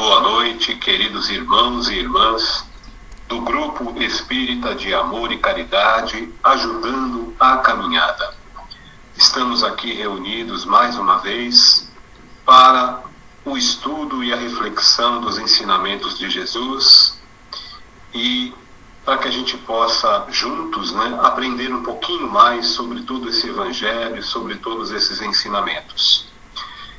Boa noite, queridos irmãos e irmãs do Grupo Espírita de Amor e Caridade, ajudando a caminhada. Estamos aqui reunidos mais uma vez para o estudo e a reflexão dos ensinamentos de Jesus e para que a gente possa juntos, aprender um pouquinho mais sobre todo esse Evangelho, sobre todos esses ensinamentos.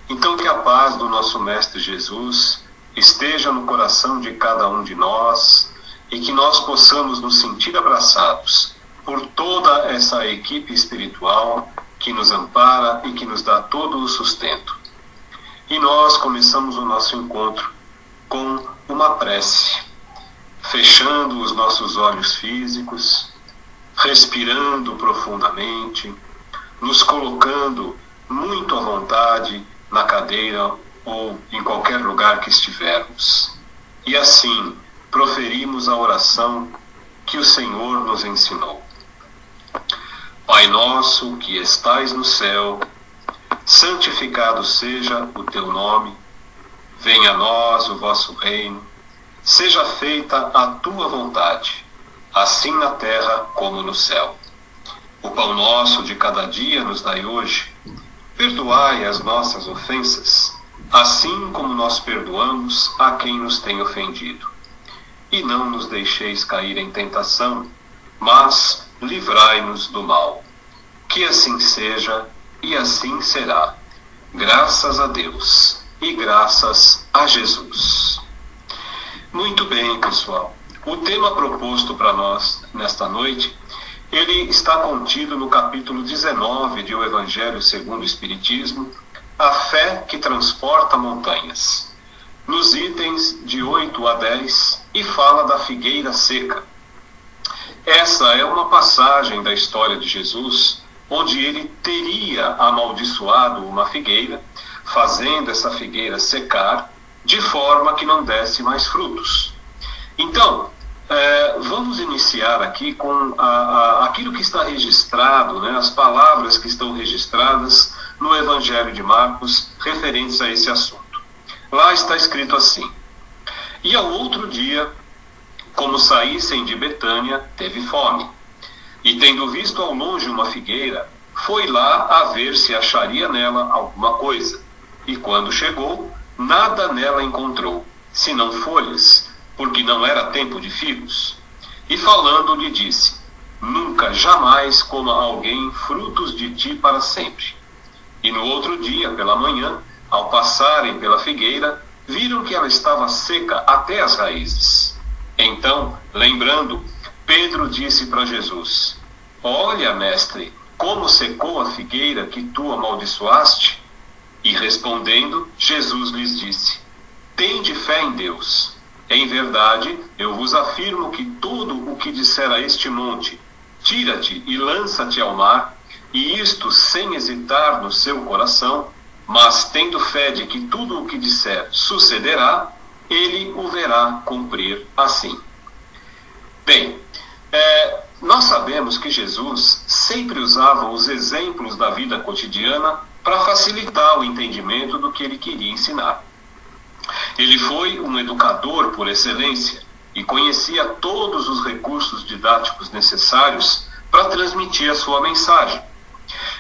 Então, que a paz do nosso Mestre Jesus esteja no coração de cada um de nós e que nós possamos nos sentir abraçados por toda essa equipe espiritual que nos ampara e que nos dá todo o sustento. E nós começamos o nosso encontro com uma prece, fechando os nossos olhos físicos, respirando profundamente, nos colocando muito à vontade na cadeira ou em qualquer lugar que estivermos. E assim, proferimos a oração que o Senhor nos ensinou. Pai nosso que estais no céu, santificado seja o teu nome, venha a nós o vosso reino, seja feita a tua vontade, assim na terra como no céu. O pão nosso de cada dia nos dai hoje, perdoai as nossas ofensas, assim como nós perdoamos a quem nos tem ofendido. E não nos deixeis cair em tentação, mas livrai-nos do mal. Que assim seja e assim será. Graças a Deus e graças a Jesus. Muito bem, pessoal. O tema proposto para nós nesta noite, ele está contido no capítulo 19 de O Evangelho segundo o Espiritismo, A Fé que Transporta Montanhas, nos itens de 8 a 10, e fala da figueira seca. Essa é uma passagem da história de Jesus, onde ele teria amaldiçoado uma figueira, fazendo essa figueira secar, de forma que não desse mais frutos. Então, vamos iniciar aqui com aquilo que está registrado, as palavras que estão registradas no Evangelho de Marcos, referentes a esse assunto. Lá está escrito assim: E ao outro dia, como saíssem de Betânia, teve fome. E tendo visto ao longe uma figueira, foi lá a ver se acharia nela alguma coisa. E quando chegou, nada nela encontrou, senão folhas, porque não era tempo de figos. E falando lhe disse: Nunca, jamais coma alguém frutos de ti para sempre. E no outro dia, pela manhã, ao passarem pela figueira, viram que ela estava seca até as raízes. Então, lembrando, Pedro disse para Jesus: Olha, mestre, como secou a figueira que tu amaldiçoaste? E respondendo, Jesus lhes disse: Tende fé em Deus. Em verdade, eu vos afirmo que tudo o que disser a este monte, tira-te e lança-te ao mar, e isto sem hesitar no seu coração, mas tendo fé de que tudo o que disser sucederá, ele o verá cumprir assim. Bem, nós sabemos que Jesus sempre usava os exemplos da vida cotidiana para facilitar o entendimento do que ele queria ensinar. Ele foi um educador por excelência e conhecia todos os recursos didáticos necessários para transmitir a sua mensagem.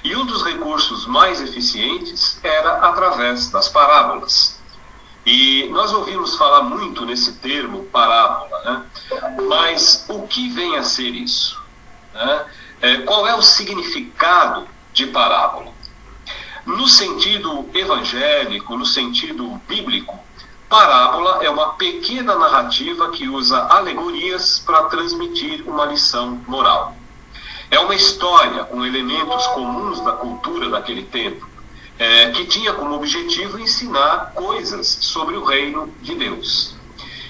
E um dos recursos mais eficientes era através das parábolas. E nós ouvimos falar muito nesse termo, parábola, Mas o que vem a ser isso? Qual é o significado de parábola? No sentido evangélico, no sentido bíblico, parábola é uma pequena narrativa que usa alegorias para transmitir uma lição moral. É uma história com elementos comuns da cultura daquele tempo, que tinha como objetivo ensinar coisas sobre o reino de Deus.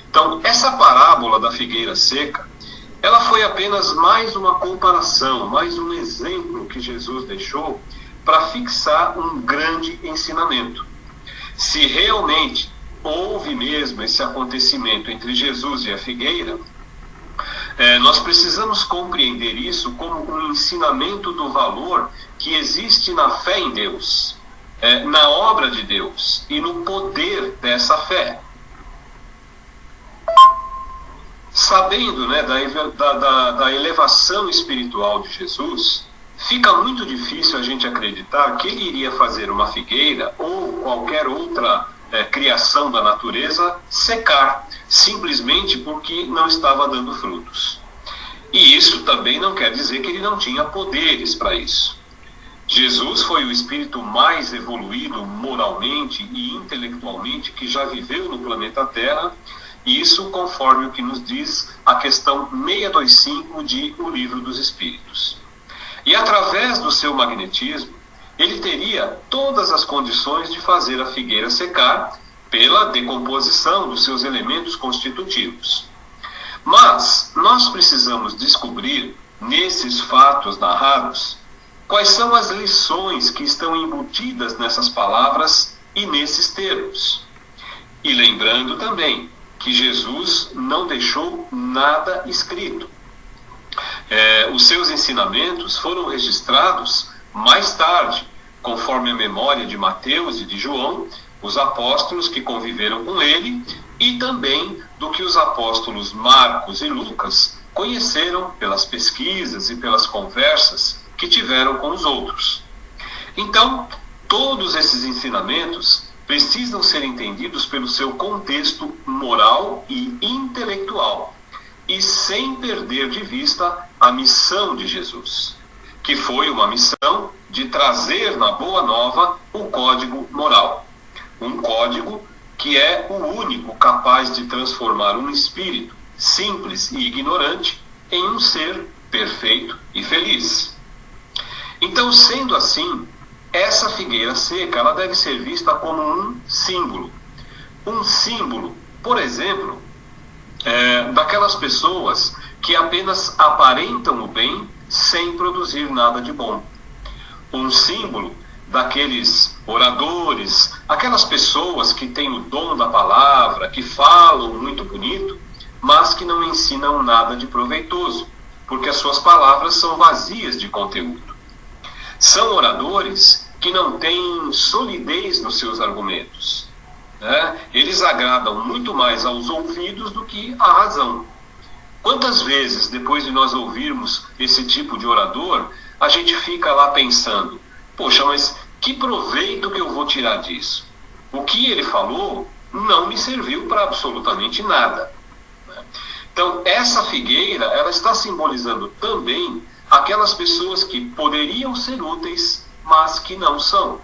Então, essa parábola da figueira seca, ela foi apenas mais uma comparação, mais um exemplo que Jesus deixou para fixar um grande ensinamento. Se realmente houve mesmo esse acontecimento entre Jesus e a figueira, nós precisamos compreender isso como um ensinamento do valor que existe na fé em Deus, na obra de Deus e no poder dessa fé. sabendo, né, da elevação espiritual de Jesus, fica muito difícil a gente acreditar que ele iria fazer uma figueira ou qualquer outra criação da natureza secar, simplesmente porque não estava dando frutos. E isso também não quer dizer que ele não tinha poderes para isso. Jesus foi o espírito mais evoluído moralmente e intelectualmente que já viveu no planeta Terra, e isso conforme o que nos diz a questão 625 de O Livro dos Espíritos. E através do seu magnetismo, ele teria todas as condições de fazer a figueira secar pela decomposição dos seus elementos constitutivos. Mas nós precisamos descobrir, nesses fatos narrados, quais são as lições que estão embutidas nessas palavras e nesses termos. E lembrando também que Jesus não deixou nada escrito. Os seus ensinamentos foram registrados mais tarde, conforme a memória de Mateus e de João, os apóstolos que conviveram com ele, e também do que os apóstolos Marcos e Lucas conheceram pelas pesquisas e pelas conversas que tiveram com os outros. Então, todos esses ensinamentos precisam ser entendidos pelo seu contexto moral e intelectual, e sem perder de vista a missão de Jesus, que foi uma missão de trazer na Boa Nova o código moral. Um código que é o único capaz de transformar um espírito simples e ignorante em um ser perfeito e feliz. Então, sendo assim, essa figueira seca ela deve ser vista como um símbolo. Um símbolo, por exemplo, daquelas pessoas que apenas aparentam o bem sem produzir nada de bom. Um símbolo daqueles oradores, aquelas pessoas que têm o dom da palavra, que falam muito bonito, mas que não ensinam nada de proveitoso, porque as suas palavras são vazias de conteúdo. São oradores que não têm solidez nos seus argumentos, né? Eles agradam muito mais aos ouvidos do que à razão. Quantas vezes, depois de nós ouvirmos esse tipo de orador, a gente fica lá pensando, poxa, mas que proveito que eu vou tirar disso? O que ele falou não me serviu para absolutamente nada. Então, essa figueira, ela está simbolizando também aquelas pessoas que poderiam ser úteis, mas que não são.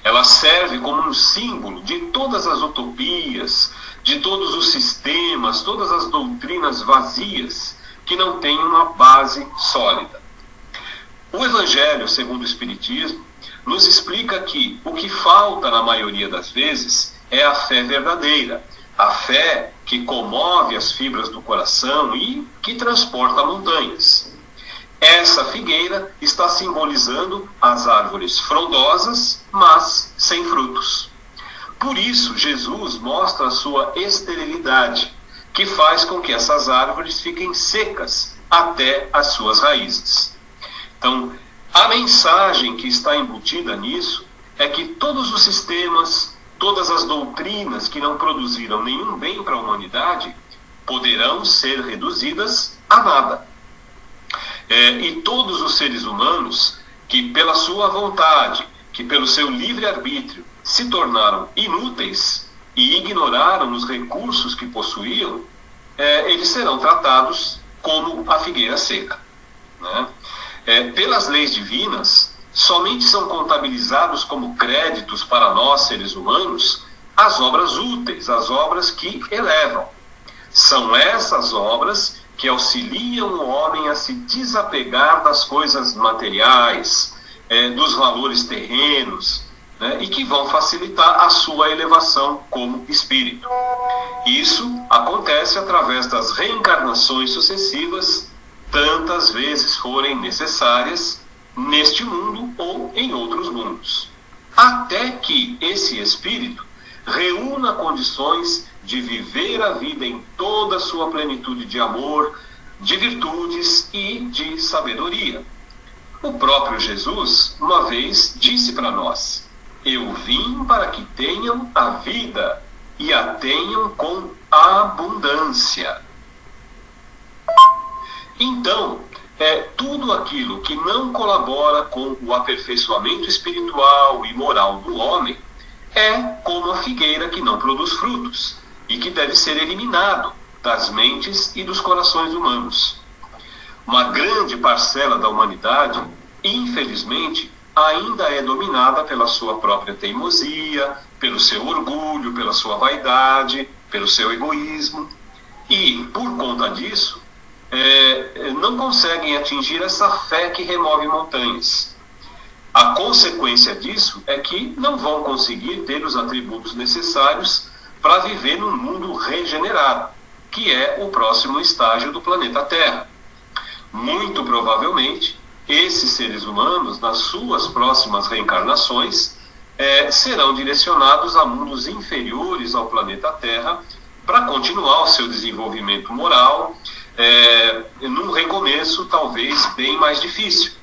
Ela serve como um símbolo de todas as utopias, de todos os sistemas, todas as doutrinas vazias que não têm uma base sólida. O Evangelho, segundo o Espiritismo, nos explica que o que falta na maioria das vezes é a fé verdadeira, a fé que comove as fibras do coração e que transporta montanhas. Essa figueira está simbolizando as árvores frondosas, mas sem frutos. Por isso, Jesus mostra a sua esterilidade, que faz com que essas árvores fiquem secas até as suas raízes. Então, a mensagem que está embutida nisso é que todos os sistemas, todas as doutrinas que não produziram nenhum bem para a humanidade, poderão ser reduzidas a nada. E todos os seres humanos que pela sua vontade, que pelo seu livre-arbítrio se tornaram inúteis e ignoraram os recursos que possuíam, eles serão tratados como a figueira seca, né? Pelas leis divinas, somente são contabilizados como créditos para nós, seres humanos, as obras úteis, as obras que elevam. São essas obras que auxiliam o homem a se desapegar das coisas materiais, dos valores terrenos, né, e que vão facilitar a sua elevação como espírito. Isso acontece através das reencarnações sucessivas, tantas vezes forem necessárias neste mundo ou em outros mundos, até que esse espírito reúna condições de viver a vida em toda a sua plenitude de amor, de virtudes e de sabedoria. O próprio Jesus, uma vez, disse para nós: eu vim para que tenham a vida e a tenham com abundância. Então, tudo aquilo que não colabora com o aperfeiçoamento espiritual e moral do homem é como a figueira que não produz frutos e que deve ser eliminado das mentes e dos corações humanos. Uma grande parcela da humanidade, infelizmente, ainda é dominada pela sua própria teimosia, pelo seu orgulho, pela sua vaidade, pelo seu egoísmo. E, por conta disso, não conseguem atingir essa fé que remove montanhas. A consequência disso é que não vão conseguir ter os atributos necessários para viver num mundo regenerado, que é o próximo estágio do planeta Terra. Muito provavelmente, esses seres humanos, nas suas próximas reencarnações, serão direcionados a mundos inferiores ao planeta Terra para continuar o seu desenvolvimento moral, num recomeço talvez bem mais difícil.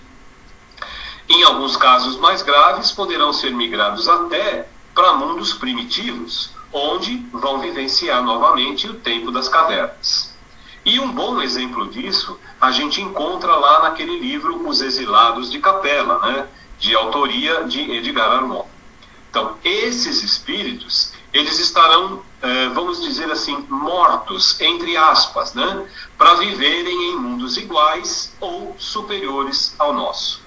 Em alguns casos mais graves, poderão ser migrados até para mundos primitivos, onde vão vivenciar novamente o tempo das cavernas. E um bom exemplo disso a gente encontra lá naquele livro Os Exilados de Capela, né, de autoria de Edgar Armand. Então, esses espíritos, eles estarão, vamos dizer assim, mortos, entre aspas, né, para viverem em mundos iguais ou superiores ao nosso.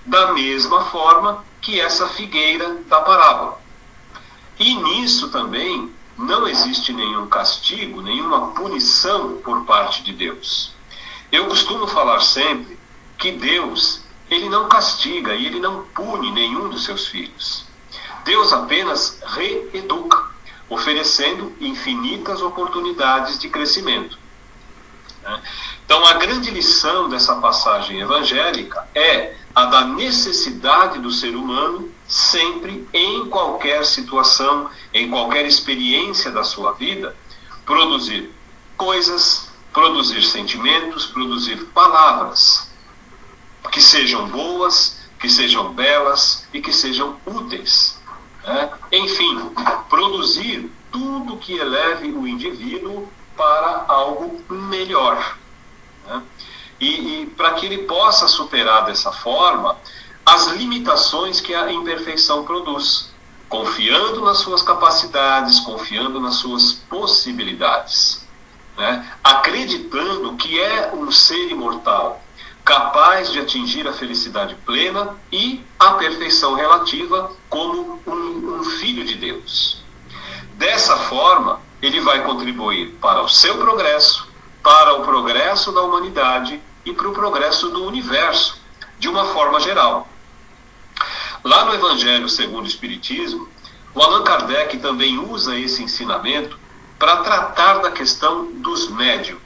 Da mesma forma que essa figueira da parábola. E nisso também não existe nenhum castigo, nenhuma punição por parte de Deus. Eu costumo falar sempre que Deus, ele não castiga e ele não pune nenhum dos seus filhos. Deus apenas reeduca, oferecendo infinitas oportunidades de crescimento. Então, a grande lição dessa passagem evangélica é a da necessidade do ser humano, sempre, em qualquer situação, em qualquer experiência da sua vida, produzir coisas, produzir sentimentos, produzir palavras que sejam boas, que sejam belas e que sejam úteis. Enfim, produzir tudo que eleve o indivíduo para algo melhor. E para que ele possa superar dessa forma as limitações que a imperfeição produz, confiando nas suas capacidades, confiando nas suas possibilidades, acreditando que é um ser imortal, capaz de atingir a felicidade plena e a perfeição relativa como um filho de Deus. Dessa forma, ele vai contribuir para o seu progresso, para o progresso da humanidade e para o progresso do universo, de uma forma geral. Lá no Evangelho segundo o Espiritismo, o Allan Kardec também usa esse ensinamento para tratar da questão dos médiuns.